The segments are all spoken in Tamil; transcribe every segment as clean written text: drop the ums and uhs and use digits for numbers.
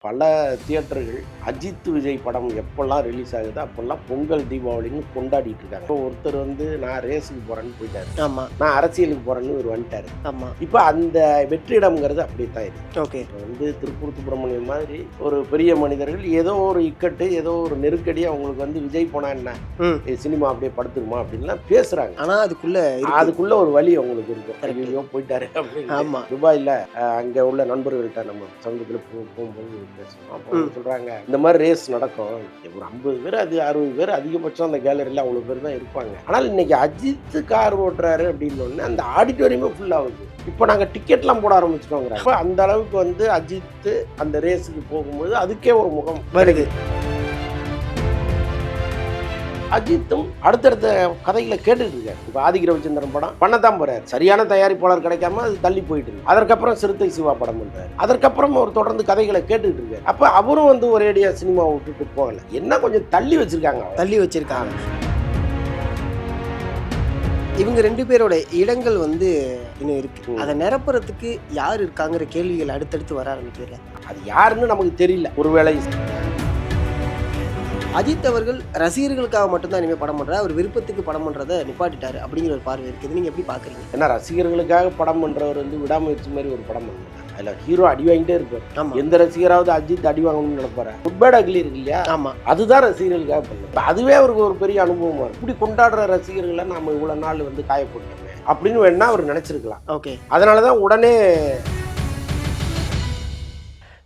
பல தியேட்டர்கள் அஜித் விஜய் படம் எப்பெல்லாம் ரிலீஸ் ஆகுதோ அப்பெல்லாம் பொங்கல் தீபாவளின்னு கொண்டாடிட்டு இருக்காங்க. இப்போ ஒருத்தர் நான் ரேஸுக்கு போறேன்னு போயிட்டாரு, ஆமா நான் அரசியலுக்கு போறேன்னு ஒரு வந்துட்டாரு. ஆமா இப்போ அந்த வெற்றிடம்ங்கிறது அப்படித்தான் இருக்கு. ஓகே திருப்பூர் சுப்பிரமணியம் மாதிரி ஒரு பெரிய மனிதர்கள் ஏதோ ஒரு இக்கட்டு, ஏதோ ஒரு நெருக்கடி அவங்களுக்கு விஜய் போனா என்ன சினிமா அப்படியே படுத்துருமா அப்படின்லாம் பேசுறாங்க. ஆனா அதுக்குள்ள ஒரு வழி அவங்களுக்கு இருக்கும். ஐயோ போயிட்டாரு அப்படின்னு. ஆமா துபாயில அங்க உள்ள நண்பர்கள்ட்ட நம்ம சமூகத்துல போகும்போது பேசுவோம். அப்போ சொல்றாங்க இந்த மாதிரி ரேஸ் நடக்கும், ஒரு 50 பேர் அது 60 பேர் அதிகபட்சம் அந்த கேலரியில அவ்வளவு பேர் தான் இருப்பாங்க. ஆனால் இன்னைக்கு அஜித் கார் ஓட்டுறாரு அப்படின்னு அந்த ஆடிட்டோரியமே ஃபுல் ஆகுது. இப்போ நாங்கள் டிக்கெட்லாம் போட ஆரம்பிச்சிட்டோங்கிறாங்க. இப்போ அந்த அளவுக்கு அஜித் அந்த ரேஸுக்கு போகும்போது அதுக்கே ஒரு முகம் வருது. அஜித்தும் அடுத்தடுத்த கதைகளை கேட்டுட்டு இருக்காரு. இப்போ ஆதிக்க ரவிச்சந்திரன் படம் பண்ணத்தான் போறாரு, சரியான தயாரிப்பாளர் கிடைக்காம அது தள்ளி போயிட்டு இருக்கு. அதற்கப்புறம் சிறுத்தை சிவா படம் பண்றாரு, அதற்கப்புறம் அவர் தொடர்ந்து கதைகளை கேட்டுட்டு இருக்காரு. அப்ப அவரும் ஒரேடியா சினிமாவை விட்டுட்டு போகல, என்ன கொஞ்சம் தள்ளி வச்சிருக்காங்க. இவங்க 2 பேரோட இடங்கள் இன்னும் இருக்கு. அதை நிரப்புறதுக்கு யார் இருக்காங்கிற கேள்விகள் அடுத்தடுத்து வர ஆரம்பிக்கல. அது யாருன்னு நமக்கு தெரியல. ஒருவேளை அஜித் அவர்கள் ரசிகர்களுக்காக மட்டும்தான் இனிமேல் படம் பண்றாரு, அவர் விருப்பத்துக்கு படம் பண்றதை நிப்பாட்டிட்டாரு அப்படிங்கிற ஒரு பார்வை இருக்குது. நீங்க எப்படி பாக்குறீங்க? ஏன்னா ரசிகர்களுக்காக படம் பண்றவர் விடாமுயற்சி மாதிரி ஒரு படம் பண்ணுறாரு. அதுல ஹீரோ அடி வாங்கிட்டே இருப்பார். எந்த ரசிகராவது அஜித் அடி வாங்கணும்னு நினைப்பாரு. குட் பேட் அக்லி இருக்கு இல்லையா, ஆமா, அதுதான் ரசிகர்களுக்காக பண்ணு. அதுவே அவருக்கு ஒரு பெரிய அனுபவமா இருக்கும். இப்படி கொண்டாடுற ரசிகர்களை நாம இவ்வளவு நாள் காயப்பட்டோமே அப்படின்னு வேணா அவர் நினைச்சிருக்கலாம். ஓகே, அதனாலதான் உடனே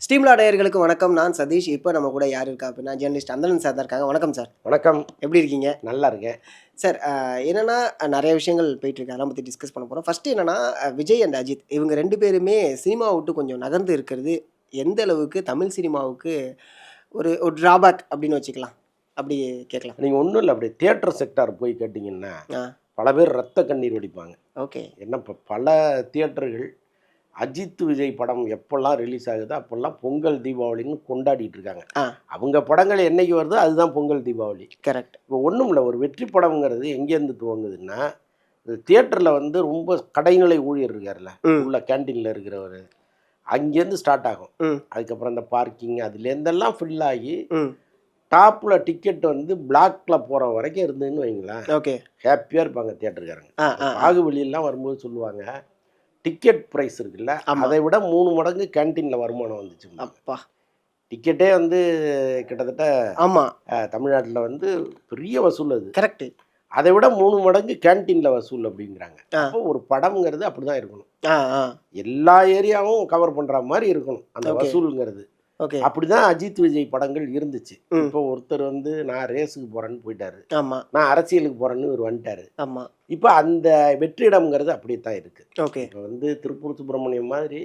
ஸ்டீம்லா நேயர்களுக்கு வணக்கம். நான் சதீஷ். இப்போ நம்ம கூட யார் இருக்கா அப்படின்னா ஜேர்னலிஸ்ட் அந்தலன் சார் தான் இருக்காங்க. வணக்கம் சார். வணக்கம். எப்படி இருக்கீங்க? நல்லா இருக்கேன் சார். என்னன்னா நிறைய விஷயங்கள் போயிட்டு இருக்கு, அதெல்லாம் பற்றி டிஸ்கஸ் பண்ண போகிறோம். ஃபர்ஸ்ட் என்னன்னா, விஜய் அண்ட் அஜித் இவங்க 2 பேருமே சினிமாவை விட்டு கொஞ்சம் நகர்ந்து இருக்கிறது எந்த அளவுக்கு தமிழ் சினிமாவுக்கு ஒரு டிராபேக் அப்படின்னு வச்சுக்கலாம், அப்படி கேட்கலாம். நீங்கள் ஒன்றும் இல்லை, அப்படி தியேட்டர் செக்டார் போய் கேட்டிங்கன்னா பல பேர் ரத்த கண்ணீர் வடிப்பாங்க. ஓகே. ஏன்னா இப்போ பல தியேட்டர்கள் அஜித் விஜய் படம் எப்பெல்லாம் ரிலீஸ் ஆகுதோ அப்பெல்லாம் பொங்கல் தீபாவளின்னு கொண்டாடிட்டு இருக்காங்க. அவங்க படங்கள் என்னைக்கு வருதோ அதுதான் பொங்கல் தீபாவளி. கரெக்ட். இப்போ ஒன்றும் இல்லை, ஒரு வெற்றி படம்ங்கிறது எங்கேருந்து துவங்குதுன்னா, தியேட்டரில் ரொம்ப கடைநிலை ஊழியர் இருக்கார்ல, உள்ள கேன்டீனில் இருக்கிறவர், அங்கேருந்து ஸ்டார்ட் ஆகும். அதுக்கப்புறம் இந்த பார்க்கிங் அதுலேருந்தெல்லாம் ஃபில் ஆகி டாப்பில் டிக்கெட் பிளாக்ல போகிற வரைக்கும் இருந்ததுன்னு வைங்களேன். ஓகே. ஹாப்பியாக இருப்பாங்க தியேட்டருக்காரங்க. பாகுபலியெல்லாம் வரும்போது சொல்லுவாங்க, டிக்கெட் ப்ரைஸ் இருக்குல்ல, அதை விட 3 மடங்கு கேன்டீனில் வருமானம் வந்துச்சு. அப்பா, டிக்கெட்டே கிட்டத்தட்ட ஆமா தமிழ்நாட்டில் பெரிய வசூல். அது கரெக்ட். அதை விட 3 மடங்கு கேன்டீனில் வசூல் அப்படிங்கிறாங்க. அப்போ ஒரு படம்ங்கிறது அப்படிதான் இருக்கணும், எல்லா ஏரியாவும் கவர் பண்ற மாதிரி இருக்கணும் அந்த வசூலுங்கிறது. அப்படிதான் அஜித் விஜய் படங்கள் இருந்துச்சு. இப்போ ஒருத்தர் நான் ரேஸுக்கு போறேன்னு போயிட்டாரு, நான் அரசியலுக்கு போறேன்னு ஒரு வந்துட்டாரு. இப்போ அந்த வெற்றிடம்ங்கிறது அப்படித்தான் இருக்கு. இப்போ திருப்பூர் சுப்பிரமணியம் மாதிரி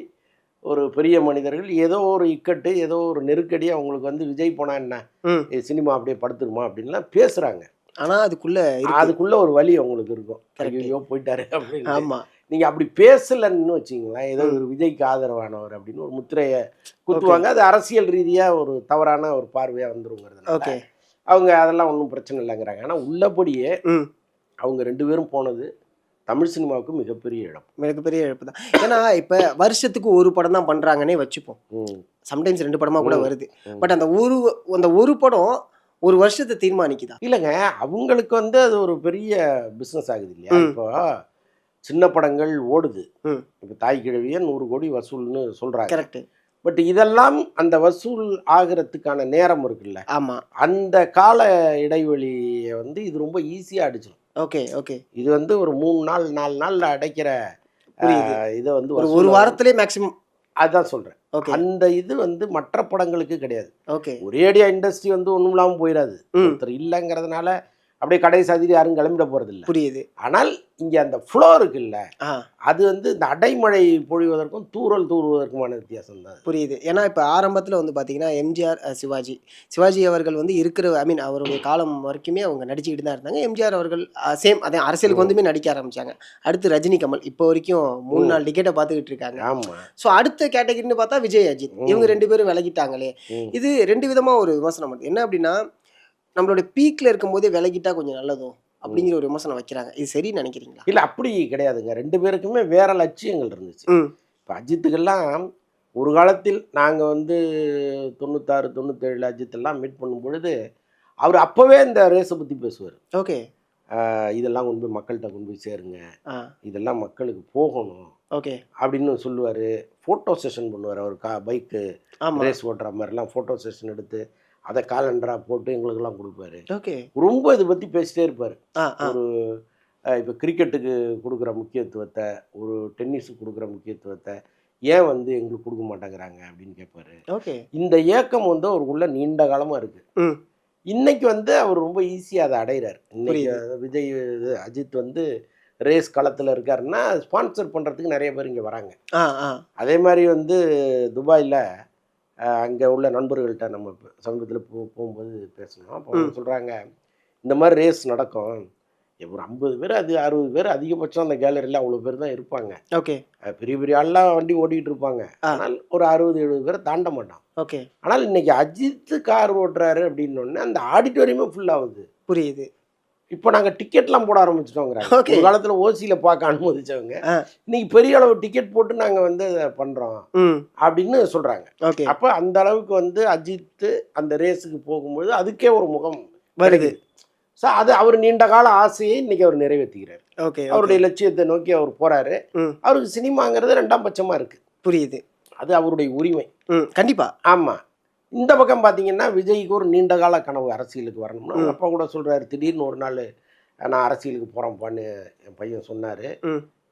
ஒரு பெரிய மனிதர்கள் ஏதோ ஒரு இக்கட்டு, ஏதோ ஒரு நெருக்கடி அவங்களுக்கு விஜய் போனா என்ன சினிமா அப்படியே படுத்துருமா அப்படின்லாம் பேசுறாங்க. ஆனா அதுக்குள்ள ஒரு வழி அவங்களுக்கு இருக்கும். ஐயோ போயிட்டாரு அப்படின்னு. ஆமா, நீங்க அப்படி பேசலன்னு வச்சுங்களேன், ஏதோ ஒரு விஜய்க்கு ஆதரவானவர் அப்படின்னு ஒரு முத்திரையை குத்துவாங்க. அது அரசியல் ரீதியா ஒரு தவறான ஒரு பார்வையா வந்துருங்கிறது. அவங்க அதெல்லாம் ஒன்றும் பிரச்சனை இல்லைங்கிறாங்க. ஆனா உள்ளபடியே அவங்க 2 பேரும் போனது தமிழ் சினிமாவுக்கு மிகப்பெரிய இழப்பு தான். ஏன்னா இப்ப வருஷத்துக்கு ஒரு படம் தான் பண்றாங்கன்னே வச்சுப்போம், சம்டைம்ஸ் 2 படமா கூட வருது. பட் அந்த ஒரு படம் ஒரு வருஷத்தை தீர்மானிக்குதா? இல்லைங்க, அவங்களுக்கு அது ஒரு பெரிய பிஸ்னஸ் ஆகுது இல்லையா. இப்போ சின்ன படங்கள் ஓடுது, இப்போ தாய் கிழவிய 100 கோடி வசூல்னு சொல்றாங்க. கரெக்ட். பட் இதெல்லாம் அந்த வசூல் ஆகிறதுக்கான நேரம் இருக்குல்ல, ஆமா, அந்த கால இடைவெளியை இது ரொம்ப ஈஸியா அடிச்சிடும். Okay okay. இது ஒரு 3 நாள் 4 நாள்ல அடைக்கிற இதை ஒரு வாரத்திலே மேக்ஸிமம், அதான் சொல்றேன். அந்த இது மற்ற படங்களுக்கு கிடையாது. ஒரேடியா இண்டஸ்ட்ரி ஒண்ணும் இல்லாம போயிடாது. ஒருத்தர் இல்லைங்கிறதுனால அப்படியே கடை சாதிட்டு யாரும் கிளம்பிட போறது இல்லை. புரியுது. ஆனால் இங்க அந்த ஃப்ளோ இருக்குல்ல, அது இந்த அடைமழை பொழிவதற்கும் தூறல் தூறுவதற்குமான வித்தியாசம் தான். புரியுது. ஏன்னா இப்போ ஆரம்பத்தில் பார்த்தீங்கன்னா எம்ஜிஆர், சிவாஜி அவர்கள் இருக்கிற அவருடைய காலம் வரைக்குமே அவங்க நடிச்சுக்கிட்டு தான் இருந்தாங்க. எம்ஜிஆர் அவர்கள் சேம் அதே அரசியலுக்கு நடிக்க ஆரம்பிச்சாங்க. அடுத்து ரஜினி, கமல், இப்போ வரைக்கும் 3-4 டிக்கெட்டை பார்த்துக்கிட்டு இருக்காங்க. ஆமா. ஸோ அடுத்த கேட்டகரின்னு பார்த்தா விஜய், அஜித், இவங்க 2 பேரும் விலகிட்டாங்களே. இது 2 விதமா ஒரு விமர்சனம் வருது. என்ன அப்படின்னா, நம்மளோட பீக்ல இருக்கும் போதே விலகிட்டா கொஞ்சம் நல்லதும் அப்படிங்கிற ஒரு விமர்சனம் வைக்கிறாங்க. இது சரின்னு நினைக்கிறீங்களா? இல்ல, அப்படி கிடையாதுங்க. 2 பேருக்குமே வேற லட்சியங்கள் இருந்துச்சு. இப்போ அஜித்துக்கெல்லாம் ஒரு காலத்தில் நாங்கள் வந்து 96 97 அஜித்தெல்லாம் மீட் பண்ணும் பொழுது அவர் அப்போவே இந்த ரேஸை பற்றி பேசுவார். ஓகே. இதெல்லாம் கொண்டு போய் மக்கள்கிட்ட கொண்டு போய் சேருங்க, இதெல்லாம் மக்களுக்கு போகணும் ஓகே அப்படின்னு சொல்லுவார். ஃபோட்டோ செஷன் பண்ணுவார். அவர் பைக்கு ரேஸ் ஓட்டுற மாதிரிலாம் ஃபோட்டோ செஷன் எடுத்து அதை காலண்டராக போட்டு எங்களுக்கெல்லாம் கொடுப்பாரு. ஓகே. ரொம்ப இதை பற்றி பேசிட்டே இருப்பார். ஒரு இப்போ கிரிக்கெட்டுக்கு கொடுக்குற முக்கியத்துவத்தை, ஒரு டென்னிஸுக்கு கொடுக்குற முக்கியத்துவத்தை ஏன் வந்து எங்களுக்கு கொடுக்க மாட்டேங்கிறாங்க அப்படின்னு கேட்பாரு. ஓகே. இந்த ஏக்கம் வந்து அவருக்குள்ள நீண்ட காலமாக இருக்குது. இன்னைக்கு வந்து அவர் ரொம்ப ஈஸியாக அதை அடைகிறார். இன்னைக்கு விஜய் அஜித் வந்து ரேஸ் களத்தில் இருக்காருன்னா ஸ்பான்சர் பண்ணுறதுக்கு நிறைய பேர் இங்கே வராங்க. அதே மாதிரி வந்து துபாயில் அங்கே உள்ள நண்பர்கள்ட்ட நம்ம சமீபத்தில் போகும்போது பேசணும். அப்போ சொல்கிறாங்க, இந்த மாதிரி ரேஸ் நடக்கும், ஒரு 50 பேர் அது 60 பேர் அதிகபட்சம் அந்த கேலரியில் அவ்வளோ பேர் தான் இருப்பாங்க. ஓகே. பெரிய பெரிய ஆள்லாம் வண்டி ஓட்டிகிட்டு இருப்பாங்க. ஆனால் ஒரு 60-70 பேரை தாண்ட மாட்டான். ஓகே. ஆனால் இன்னைக்கு அஜித் கார் ஓட்டுறாரு அப்படின்னோடனே அந்த ஆடிட்டோரியமே ஃபுல் ஆகுது. புரியுது. இப்போ நாங்கள் டிக்கெட்லாம் போட ஆரம்பிச்சிட்டோங்கிறாங்க. ஒரு காலத்தில் ஓசியில் பார்க்க அனுமதிச்சவங்க இன்னைக்கு பெரிய அளவு டிக்கெட் போட்டு நாங்கள் வந்து அதை பண்ணுறோம் அப்படின்னு சொல்கிறாங்க. அப்போ அந்த அளவுக்கு வந்து அஜித் அந்த ரேஸுக்கு போகும்போது அதுக்கே ஒரு முகம் வருது. ஸோ அது அவர் நீண்ட கால ஆசையை இன்னைக்கு அவர் நிறைவேற்றுகிறார். ஓகே. அவருடைய லட்சியத்தை நோக்கி அவர் போறாரு. அவருக்கு சினிமாங்கிறது 2ஆம் பட்சமா இருக்கு. புரியுது. அது அவருடைய உரிமை. கண்டிப்பா. ஆமா. இந்த பக்கம் பார்த்தீங்கன்னா விஜய்க்கு ஒரு நீண்ட கால கனவு அரசியலுக்கு வரணும்னு அவங்க அப்பா கூட சொல்றாரு. திடீர்னு ஒரு நாள் நான் அரசியலுக்கு போறேன்ப்பான்னு என் பையன் சொன்னாரு.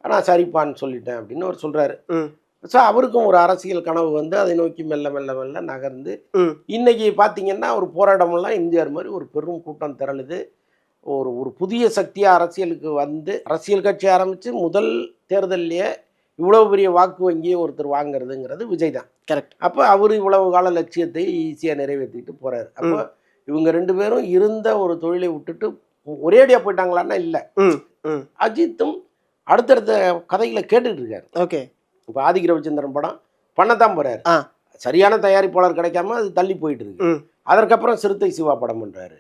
நான் சரிப்பான்னு சொல்லிட்டேன் அப்படின்னு அவர் சொல்றாரு. ஸோ அவருக்கும் ஒரு அரசியல் கனவு வந்து அதை நோக்கி மெல்ல மெல்ல மெல்ல நகர்ந்து இன்னைக்கு பார்த்தீங்கன்னா ஒரு போராட்டமெல்லாம் எம்ஜிஆர் மாதிரி ஒரு பெரும் கூட்டம் திரளுது. ஒரு புதிய சக்தியாக அரசியலுக்கு வந்து அரசியல் கட்சி ஆரம்பித்து முதல் தேர்தல்லையே இவ்வளவு பெரிய வாக்கு வங்கியை ஒருத்தர் வாங்குறதுங்கிறது விஜய் தான். கரெக்ட். அப்போ அவர் இவ்வளவு கால லட்சியத்தை ஈஸியாக நிறைவேற்றிட்டு போகிறாரு. அப்போ இவங்க 2 பேரும் இருந்த ஒரு தொழிலை விட்டுட்டு ஒரேடியாக போயிட்டாங்களான்னா இல்லை. அஜித்தும் அடுத்தடுத்த கதைகளை கேட்டுக்கிட்டு இருக்காரு. ஓகே. இப்போ ஆதிக் ரவிச்சந்திரன் படம் பண்ணத்தான் போகிறாரு. சரியான தயாரிப்பாளர் கிடைக்காம அது தள்ளி போயிட்டு இருக்கு. அதற்கப்புறம் சிறுத்தை சிவா படம் பண்றாரு.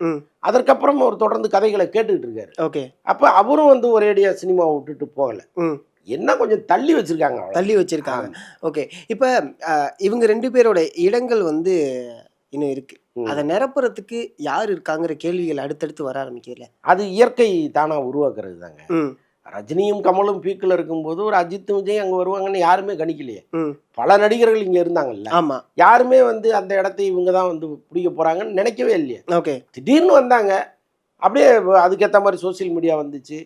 அதற்கப்புறம் அவர் தொடர்ந்து கதைகளை கேட்டுக்கிட்டு இருக்காரு. ஓகே. அப்ப அவரும் வந்து ஒரேடியா சினிமாவை விட்டுட்டு போகல. என்ன கொஞ்சம் தள்ளி வச்சிருக்காங்க. ஓகே. இப்ப இவங்க 2 பேரோட இடங்கள் வந்து இன்னும் இருக்கு. அதை நிரப்புறதுக்கு யார் இருக்காங்கிற கேள்விகள் அடுத்தடுத்து வர ஆரம்பிக்கல. அது இயற்கை தானா உருவாக்குறது தாங்க. ரஜினியும் கமலும் பீக்கில் இருக்கும்போது ஒரு அஜித் விஜய் அங்கே வருவாங்கன்னு யாருமே கணிக்கலையே. பல நடிகர்கள் இங்கே இருந்தாங்கல்ல. ஆமாம். யாருமே வந்து அந்த இடத்தை இவங்க தான் வந்து பிடிக்க போகிறாங்கன்னு நினைக்கவே இல்லையே. ஓகே. திடீர்னு வந்தாங்க. அப்படியே அதுக்கேற்ற மாதிரி சோசியல் மீடியா வந்துச்சு.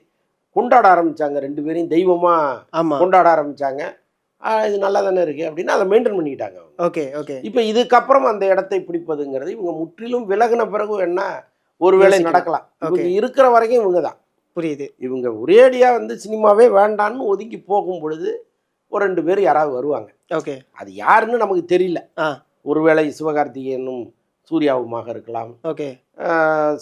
கொண்டாட ஆரம்பித்தாங்க. 2 பேரையும் தெய்வமாக கொண்டாட ஆரம்பித்தாங்க. இது நல்லா தானே இருக்குது அப்படின்னு அதை மெயின்டைன் பண்ணிக்கிட்டாங்க. ஓகே. ஓகே. இப்போ இதுக்கப்புறம் அந்த இடத்தை பிடிப்பதுங்கிறது இவங்க முற்றிலும் விலகின பிறகு என்ன ஒரு வேளை நடக்கலாம். இவங்க இருக்கிற வரைக்கும் இவங்க தான். புரியுது. இவங்க ஒரேடியாக வந்து சினிமாவே வேண்டான்னு ஒதுங்கி போகும் பொழுது ஒரு 2 பேர் யாராவது வருவாங்க. ஓகே. அது யாருன்னு நமக்கு தெரியல. ஒருவேளை சிவகார்த்திகேயனும் சூர்யாவுமாக இருக்கலாம். ஓகே.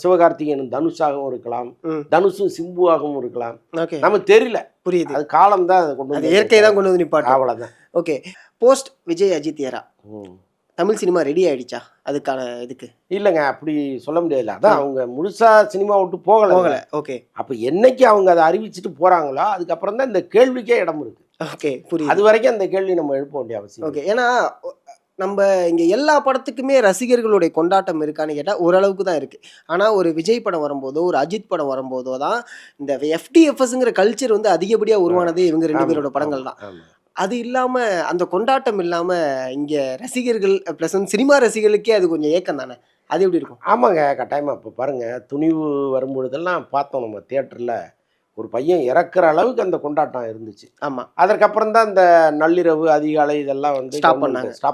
சிவகார்த்திகேயனும் தனுஷாகவும் இருக்கலாம். தனுஷும் சிம்புவாகவும் இருக்கலாம். ஓகே. நமக்கு தெரியல. புரியுது. அது காலம் தான் அதை கொண்டு வந்து, இயற்கை தான் கொண்டு வந்து நிப்பாட்டு. அவ்வளோதான். Okay. Post Vijay Ajith era Tamil cinema ready ஆயிடுச்சா அதுக்கான இதுக்கு? இல்லைங்க, அப்படி சொல்ல முடியாது. அதான் அவங்க முழுசா சினிமா விட்டு போகல. ஓகே. அப்போ என்னைக்கு அவங்க அதை அறிவிச்சுட்டு போறாங்களோ அதுக்கப்புறம் தான் இந்த கேள்விக்கே இடம் இருக்கு. ஓகே. புரியுது. அது வரைக்கும் அந்த கேள்வி நம்ம எழுப்ப வேண்டிய அவசியம். ஓகே. ஏன்னா நம்ம இங்கே எல்லா படத்துக்குமே ரசிகர்களுடைய கொண்டாட்டம் இருக்கான்னு கேட்டால் ஓரளவுக்கு தான் இருக்குது. ஆனால் ஒரு விஜய் படம் வரும்போதோ ஒரு அஜித் படம் வரும்போதோ தான் இந்த FTFSங்கிற கல்ச்சர் வந்து அதிகப்படியாக உருவானதே இவங்க 2 பேரோட படங்கள் தான். அது இல்லாமல் அந்த கொண்டாட்டம் இல்லாமல் இங்கே ரசிகர்கள் ப்ளஸ் வந்து சினிமா ரசிகர்களுக்கே அது கொஞ்சம் ஏக்கம் தானே. அது எப்படி இருக்கும்? ஆமாங்க, கட்டாயமாக. இப்போ பாருங்கள், துணிவு வரும்பொழுதெல்லாம் பார்த்தோம் நம்ம தியேட்டரில் ஒரு பையன் இறக்குற அளவுக்கு அந்த கொண்டாட்டம் இருந்துச்சு. ஆமாம். அதற்கப்புறம் தான் இந்த நள்ளிரவு அதிகாலை இதெல்லாம் வந்து ஸ்டாப்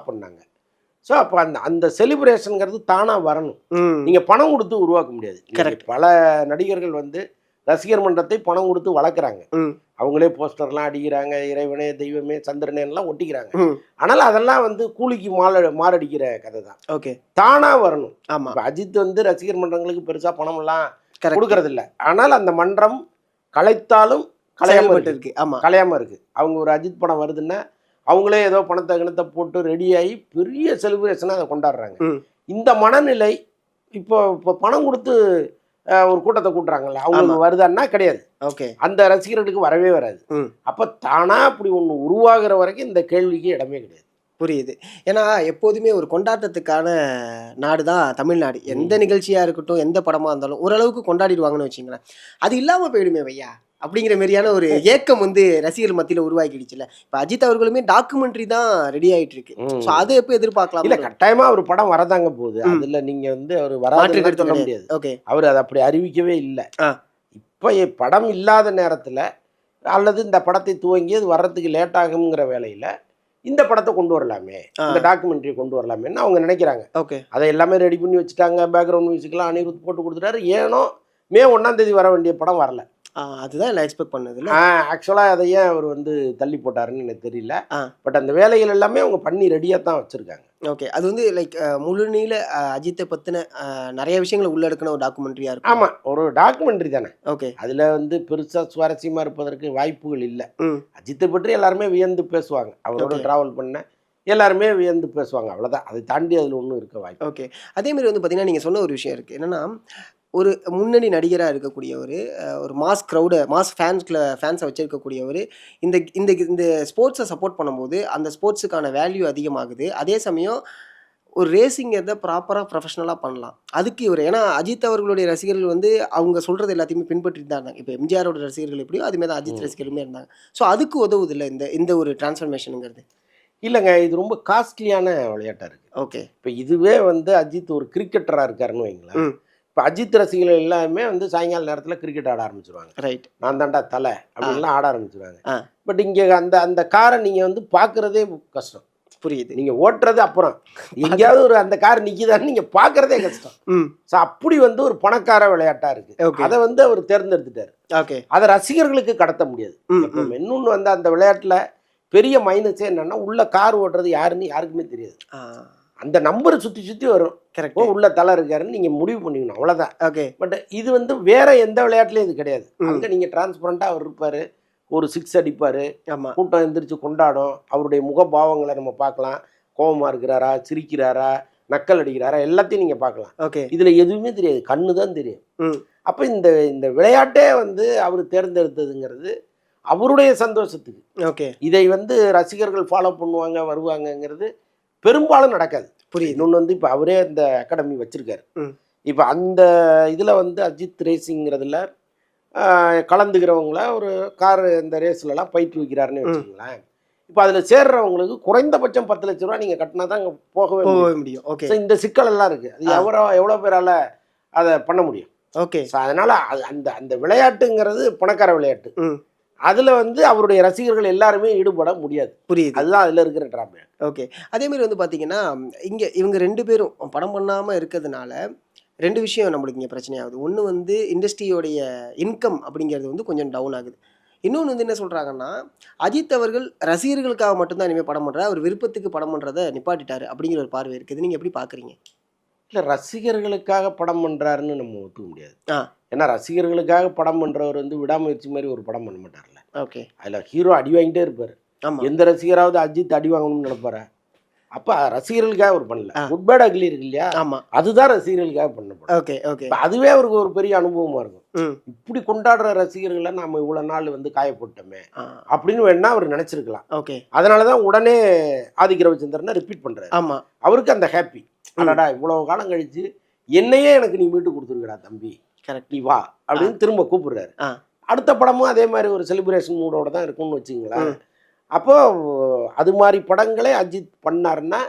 பண்ணாங்க. ஸோ அப்போ அந்த செலிப்ரேஷனுங்கிறது தானாக வரணும். நீங்கள் பணம் கொடுத்து உருவாக்க முடியாது. பல நடிகர்கள் வந்து ரசிகர் மன்றத்தை பணம் கொடுத்து வளர்க்குறாங்க. அவங்களே போஸ்டர்லாம் அடிக்கிறாங்க, இறைவனே தெய்வமே சந்திரனேலாம் ஒட்டிக்கிறாங்க. ஆனால் அதெல்லாம் வந்து கூலிக்கு மாரடிக்கிற கதை தான். ஓகே. தானாக வரணும். ஆமாம். இப்போ அஜித் வந்து ரசிகர் மன்றங்களுக்கு பெருசாக பணமெல்லாம் கொடுக்கறதில்ல. ஆனால் அந்த மன்றம் கலைத்தாலும் கலையாம இருக்கு. ஆமாம், கலையாமல் இருக்குது. அவங்க ஒரு அஜித் படம் வருதுன்னா அவங்களே ஏதோ பணத்தை போட்டு ரெடியாகி பெரிய செலிப்ரேஷனாக அதை கொண்டாடுறாங்க. இந்த மனநிலை இப்போ பணம் கொடுத்து ஒரு கூட்டத்தை கூட்டுறாங்கல்ல, அவங்களுக்கு வருதான்னா கிடையாது. ஓகே. அந்த ரசிகர்களுக்கு வரவே வராது. அப்போ தானா அப்படி ஒன்று உருவாகிற வரைக்கும் இந்த கேள்விக்கு இடமே கிடையாது. புரியுது. ஏன்னா எப்போதுமே ஒரு கொண்டாட்டத்துக்கான நாடு தான் தமிழ்நாடு. எந்த நிகழ்ச்சியா இருக்கட்டும், எந்த படமா இருந்தாலும் ஓரளவுக்கு கொண்டாடிடுவாங்கன்னு வச்சுங்களேன். அது இல்லாம போயிடுமே வையா! அப்படிங்கிற மாரியான ஒரு ஏக்கம் வந்து ரசிகர்கள் மத்தியில உருவாக்கிடுச்சுல்ல. இப்ப அஜித் அவர்களுமே டாக்குமெண்ட்ரி தான் ரெடி ஆயிட்டு இருக்கு. சோ அத எப்ப எதிர்பார்க்கலாம்? இல்ல கட்டாயமா ஒரு படம் வரதாங்க போகுது. அதுல நீங்க வந்து அவர் வராதுன்னு சொல்ல முடியாது. ஓகே. அவர் அதை அப்படி அறிவிக்கவே இல்ல. இப்ப படம் இல்லாத நேரத்துல அல்லது இந்த படத்தை துவங்கி அது வர்றதுக்கு லேட் ஆகுங்கிற வேலையில இந்த படத்தை கொண்டு வரலாமே, இந்த டாக்குமெண்ட்ரியை கொண்டு வரலாமேன்னு அவங்க நினைக்கிறாங்க. ஓகே. அதை எல்லாமே ரெடி பண்ணி வச்சுட்டாங்க. பேக்ரவுண்ட் மியூசிக்லாம் அனிருத் போட்டு கொடுத்துட்டாரு. ஏனோ மே 1ஆம் தேதி வர வேண்டிய படம் வரல. அதுதான் எல்லாம் எக்ஸ்பெக்ட் பண்ணது. ஆக்சுவலாக அதை ஏன் அவர் வந்து தள்ளி போட்டாருன்னு எனக்கு தெரியல. பட் அந்த வேலைகள் எல்லாமே அவங்க பண்ணி ரெடியாக தான் வச்சுருக்காங்க. ஓகே. அது வந்து லைக் முழு நீள அஜித்தை பற்றின நிறைய விஷயங்களை உள்ளடக்கின ஒரு டாக்குமெண்ட்ரியாக இருக்கும். ஆமாம், ஒரு டாக்குமெண்ட்ரி தானே. ஓகே. அதில் வந்து பெருசாக சுவாரஸ்யமாக இருப்பதற்கு வாய்ப்புகள் இல்லை. அஜித்தை பற்றி எல்லாருமே வியந்து பேசுவாங்க. அவரோட ட்ராவல் பண்ண எல்லாருமே வியந்து பேசுவாங்க, அவ்வளோதான். அதை தாண்டி அதில் ஒன்றும் இருக்க வாய்ப்பு. ஓகே. அதேமாதிரி வந்து பார்த்தீங்கன்னா நீங்கள் சொன்ன ஒரு விஷயம் இருக்குது. என்னென்னா ஒரு முன்னணி நடிகராக இருக்கக்கூடியவர், ஒரு மாஸ் ஃபேன்ஸை வச்சுருக்கக்கூடியவர் இந்த இந்த இந்த ஸ்போர்ட்ஸை சப்போர்ட் பண்ணும்போது அந்த ஸ்போர்ட்ஸுக்கான வேல்யூ அதிகமாகுது. அதே சமயம் ஒரு ரேசிங்கிறத ப்ராப்பராக ப்ரொஃபஷனலாக பண்ணலாம். அதுக்கு இவர் ஏன்னா அஜித் அவர்களுடைய ரசிகர்கள் வந்து அவங்க சொல்கிறது எல்லாத்தையுமே பின்பற்றிட்டு தான் இருந்தாங்க. இப்போ எம்ஜிஆரோட ரசிகர்கள் எப்படியோ அதுமாதிரி தான் அஜித் ரசிகர்களுமே இருந்தாங்க. ஸோ அதுக்கு உதவுது இல்லை இந்த ஒரு டிரான்ஸ்ஃபர்மேஷனுங்கிறது? இல்லைங்க, இது ரொம்ப காஸ்ட்லியான விளையாட்டாக இருக்குது. ஓகே. இப்போ இதுவே வந்து அஜித் ஒரு கிரிக்கெட்டராக இருக்காருன்னு வைங்களேன். இப்போ அஜித் ரசிகர்கள் எல்லாமே வந்து சாயங்கால நேரத்தில் கிரிக்கெட் ஆட ஆரம்பிச்சிருவாங்க. ரைட். நான் தாண்டா தலை அப்படின்லாம் ஆட ஆரம்பிச்சிருவாங்க. பட் இங்கே அந்த காரை நீங்கள் வந்து பார்க்குறதே கஷ்டம். புரியுது. நீங்கள் ஓட்டுறது அப்புறம் எங்கேயாவது ஒரு அந்த கார் நிற்கிதான்னு நீங்கள் பார்க்குறதே கஷ்டம். ஸோ அப்படி வந்து ஒரு பணக்கார விளையாட்டாக இருக்குது. அதை வந்து அவர் தேர்ந்தெடுத்துட்டார். ஓகே. அதை ரசிகர்களுக்கு கடத்த முடியாது. இன்னொன்று வந்து அந்த விளையாட்டில் பெரிய மைனஸே என்னன்னா உள்ள கார் ஓட்டுறது யாருன்னு யாருக்குமே தெரியாது. அந்த நம்பர் சுற்றி வரும். கரெக்ட். உள்ள தலை இருக்காருன்னு நீங்கள் முடிவு பண்ணிக்கணும், அவ்வளோதான். ஓகே. பட் இது வந்து வேற எந்த விளையாட்டுலையும் இது கிடையாது. அங்கே நீங்கள் டிரான்ஸ்பரண்டாக அவர் இருப்பார், ஒரு 6 அடிப்பார், கூட்டம் எந்திரிச்சு கொண்டாடும், அவருடைய முகபாவங்களை நம்ம பார்க்கலாம். கோபமாக இருக்கிறாரா, சிரிக்கிறாரா, நக்கல் அடிக்கிறாரா, எல்லாத்தையும் நீங்கள் பார்க்கலாம். ஓகே. இதில் எதுவுமே தெரியாது, கண்ணு தான் தெரியும். அப்போ இந்த விளையாட்டே வந்து அவர் தேர்ந்தெடுத்ததுங்கிறது அவருடைய சந்தோஷத்துக்கு. ஓகே. இதை வந்து ரசிகர்கள் ஃபாலோ பண்ணுவாங்க வருவாங்கங்கிறது பெரும்பாலும் நடக்காது. புரியுது. இன்னொன்று வந்து இப்போ அவரே இந்த அகாடமி வச்சிருக்காரு. இப்போ அந்த இதில் வந்து அஜித் ரேசிங்கிறதுல கலந்துக்கிறவங்கள ஒரு கார் இந்த ரேஸ்லலாம் பயிற்றுவிக்கிறாருன்னு வச்சுக்கோங்களேன். இப்போ அதில் சேர்றவங்களுக்கு குறைந்தபட்சம் 10 லட்ச ரூபா நீங்கள் கட்டினா தான் போகவே முடியும். ஓகே. ஸோ இந்த சிக்கல் எல்லாம் இருக்குது. அது எவ்வளோ பேரால் அதை பண்ண முடியும்? ஓகே. ஸோ அதனால் அந்த விளையாட்டுங்கிறது பணக்கார விளையாட்டு. அதில் வந்து அவருடைய ரசிகர்கள் எல்லாருமே ஈடுபட முடியாது. புரியுது. அதுதான் அதில் இருக்கிற ட்ராபேக். ஓகே. அதேமாதிரி வந்து பார்த்தீங்கன்னா இங்கே இவங்க 2 பேரும் படம் பண்ணாமல் இருக்கிறதுனால 2 விஷயம் நம்மளுக்கு இங்கே பிரச்சனையாகுது. ஒன்று வந்து இண்டஸ்ட்ரியோடைய இன்கம் அப்படிங்கிறது வந்து கொஞ்சம் டவுன் ஆகுது. இன்னொன்று வந்து என்ன சொல்கிறாங்கன்னா அஜித் அவர்கள் ரசிகர்களுக்காக மட்டும்தான் இனிமேல் படம் பண்ணுறாரு, அவர் விருப்பத்துக்கு படம் பண்ணுறதை நிப்பாட்டிட்டாரு அப்படிங்கிற ஒரு பார்வை இருக்குது. நீங்கள் எப்படி பார்க்குறீங்க? இல்லை, ரசிகர்களுக்காக படம் பண்ணுறாருன்னு நம்ம ஒத்துக்க முடியாது. ஏன்னா ரசிகர்களுக்காக படம் பண்ணுறவர் வந்து விடாமுயற்சி மாதிரி ஒரு படம் பண்ண மாட்டார்ல. ஓகே. அதில் ஹீரோ அடி வாங்கிட்டே இருப்பார். எந்த ரசிகராவது அஜித் அடி வாங்கணும்னு நினைப்பாரு? அப்போ ரசிகர்களுக்காக அவர் பண்ணல. குட் பேட் அக்லி இருக்கு இல்லையா, அதுதான் ரசிகர்களுக்காக பண்ணப்படும். ஓகே. ஓகே. அதுவே அவருக்கு ஒரு பெரிய அனுபவமாக இருக்கும். இப்படி கொண்டாடுற ரசிகர்களை நம்ம இவ்வளோ நாள் வந்து காயப்போட்டோமே அப்படின்னு வேணா அவர் நினைச்சிருக்கலாம். ஓகே. அதனால தான் உடனே ஆதிக்க ரவிச்சந்திரனை ரிப்பீட் பண்ணுறாரு. அவருக்கு அந்த ஹாப்பி, அடடா இவ்வளவு காலம் கழிச்சு என்னையே எனக்கு நீ மீட்டு கொடுத்துருக்கடா தம்பி, கரெக்ட், நீ வா அப்படின்னு திரும்ப கூப்பிடுறாரு. அடுத்த படமும் அதே மாதிரி ஒரு செலிப்ரேஷன் மூடோட தான் இருக்கும்னு வச்சுங்களேன். அப்போ அது மாதிரி படங்களே அஜித் பண்ணாருன்னா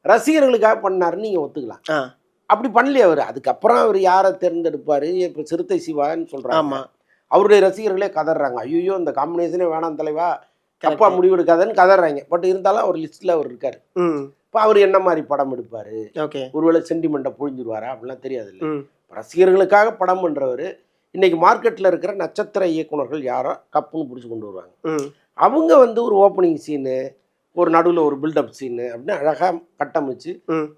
ரசிகர்களுக்காக பண்ணாருன்னு நீங்கள் ஒத்துக்கலாம். அப்படி பண்ணலையே அவர். அதுக்கப்புறம் அவர் யாரை தேர்ந்தெடுப்பார்? இப்போ சிறுத்தை சிவான்னு சொல்கிறாங்க, அவருடைய ரசிகர்களே கதறாங்க, ஐயோ இந்த காம்பினேஷனே வேணாம் தலைவா, தப்பா முடிவெடுக்காதன்னு கதறாங்க. பட் இருந்தாலும் அவர் லிஸ்ட்டில் அவர் இருக்கார். இப்போ அவர் என்ன மாதிரி படம் எடுப்பார்? ஒருவேளை சென்டிமெண்ட்டை புழிஞ்சிருவாரா அப்படிலாம் தெரியாது இல்லை. ரசிகர்களுக்காக படம் பண்ணுறவர் இன்னைக்கு மார்க்கெட்டில் இருக்கிற நட்சத்திர இயக்குனர்கள் யாரோ கப்புன்னு பிடிச்சி கொண்டு வருவாங்க. அவங்க வந்து ஒரு ஓப்பனிங் சீனு, ஒரு நடுவில் ஒரு பில்டப் சீனு அப்படின்னு அழகாக கட்டமைச்சு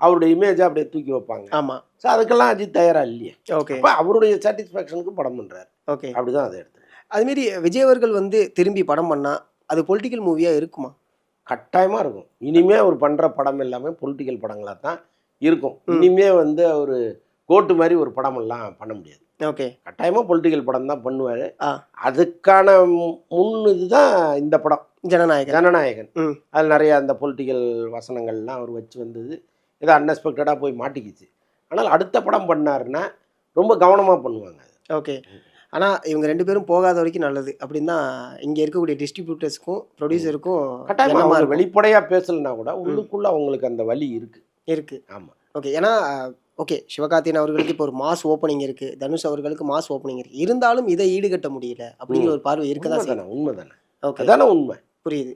அவருடைய இமேஜை அப்படியே தூக்கி வைப்பாங்க. ஆமாம். ஸோ அதுக்கெல்லாம் அஜித் தயாராக இல்லையே. ஓகே. அப்போ அவருடைய சாட்டிஸ்ஃபேக்ஷனுக்கு படம் பண்ணுறாரு. ஓகே. அப்படிதான் அதை எடுத்து. அதுமாரி விஜய் அவர்கள் வந்து திரும்பி படம் பண்ணால் அது பொலிட்டிக்கல் மூவியாக இருக்குமா? கட்டாயமாக இருக்கும். இனிமே அவர் பண்ணுற படம் எல்லாமே பொலிட்டிக்கல் படங்களாக தான் இருக்கும். இனிமே வந்து அவர் கோட்டு மாதிரி ஒரு படமெல்லாம் பண்ண முடியாது. ஓகே. கட்டாயமாக பொலிட்டிக்கல் படம் தான் பண்ணுவார். அதுக்கான இதுதான் இந்த படம். ஜனநாயகன் அதில் நிறைய அந்த பொலிட்டிக்கல் வசனங்கள்லாம் அவர் வச்சு வந்தது ஏதோ அன்எக்ஸ்பெக்டடாக போய் மாட்டிக்கிச்சு. ஆனால் அடுத்த படம் பண்ணாருன்னா ரொம்ப கவனமாக பண்ணுவாங்க. ஓகே. ஆனால் இவங்க 2 பேரும் போகாத வரைக்கும் நல்லது அப்படின்னு தான் இங்கே இருக்கக்கூடிய டிஸ்ட்ரிபியூட்டர்ஸ்க்கும் ப்ரொடியூசருக்கும் கட்டாயமாக வெளிப்படையாக பேசலைன்னா கூட உள்ளுக்குள்ளே அவங்களுக்கு அந்த வலி இருக்குது. ஆமாம். ஓகே. ஏன்னா ஓகே, சிவகார்த்திகேயன் அவர்களுக்கு இப்போ ஒரு மாஸ் ஓப்பனிங் இருக்குது, தனுஷ் அவர்களுக்கு மாஸ் ஓப்பனிங் இருக்குது, இருந்தாலும் இதை ஈடுகட்ட முடியல அப்படிங்கிற ஒரு பார்வை இருக்க தான். உண்மைதானே? ஓகே, அதான உண்மை. புரியுது.